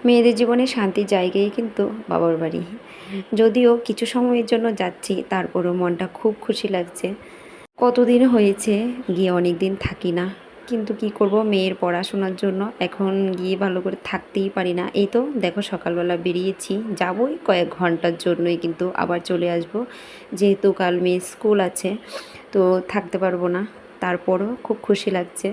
মেয়েদের জীবনে শান্তির জায়গাই কিন্তু বাবার বাড়ি। যদিও কিছু সময়ের জন্য যাচ্ছি, তারপরেও মনটা খুব খুশি লাগছে। কতদিন হয়েছে গিয়ে, অনেক দিন থাকি না। কিন্তু কি করব, মেয়ের পড়াশোনার জন্য এখন গিয়ে ভালো করে থাকতেই পারি না। এই তো দেখো সকালবেলা বেরিয়েছি, যাবই কয়েক ঘন্টার জন্যই, কিন্তু আবার চলে আসব, যেহেতু কাল মেয়ের স্কুল আছে। তো থাকতে পারবো না। তারপরও খুব খুশি লাগছে।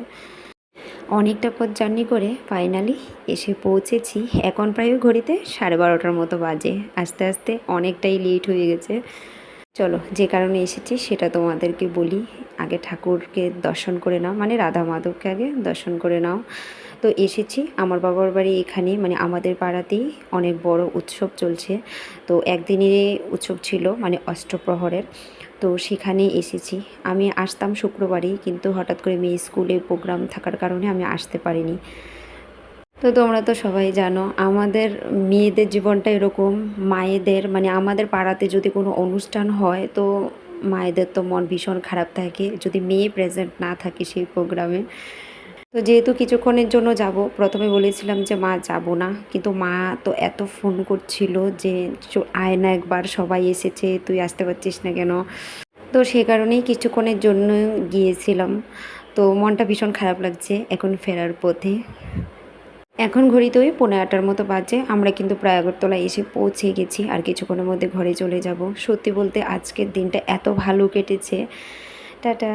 অনেকটা পথ জার্নি করে ফাইনালি এসে পৌঁছেছি। এখন প্রায় ঘড়িতে 12:30টার মতো বাজে। আস্তে আস্তে অনেকটাই লেট হয়ে গেছে। চলো, যে কারণে এসেছি সেটা তোমাদেরকে বলি। আগে ঠাকুরকে দর্শন করে নাও, মানে রাধা মাধবকে আগে দর্শন করে নাও। তো এসেছি আমার বাবার বাড়ি এখানে, মানে আমাদের পাড়াতেই অনেক বড় উৎসব চলছে। তো একদিনেরই উৎসব ছিল, মানে অষ্টপ্রহরের। তো সেখানে এসেছি। আমি আসতাম শুক্রবারই, কিন্তু হঠাৎ করে মেয়ে স্কুলে প্রোগ্রাম থাকার কারণে আমি আসতে পারিনি। তো তোমরা তো সবাই জানো আমাদের মেয়েদের জীবনটা এরকম। মায়েদের, মানে আমাদের পাড়াতে যদি কোনো অনুষ্ঠান হয়, তো মায়েদের তো মন ভীষণ খারাপ থাকে যদি মেয়ে প্রেজেন্ট না থাকে সেই প্রোগ্রামে। তো যেহেতু কিছুক্ষণের জন্য যাব, প্রথমে বলেছিলাম যে মা যাব না, কিন্তু মা তো এত ফোন করছিল যে আয় না একবার, সবাই এসেছে, তুই আসতে পারছিস না কেন। তো সে কারণেই কিছুক্ষণের জন্য গিয়েছিলাম। তো মনটা ভীষণ খারাপ লাগছে এখন ফেরার পথে। এখন ঘড়িতে ওই 9:15টার মতো বাজে। আমরা কিন্তু প্রায় আগরতলা এসে পৌঁছে গেছি, আর কিছুক্ষণের মধ্যে ঘরে চলে যাব। সত্যি বলতে আজকের দিনটা এত ভালো কেটেছে। টাটা।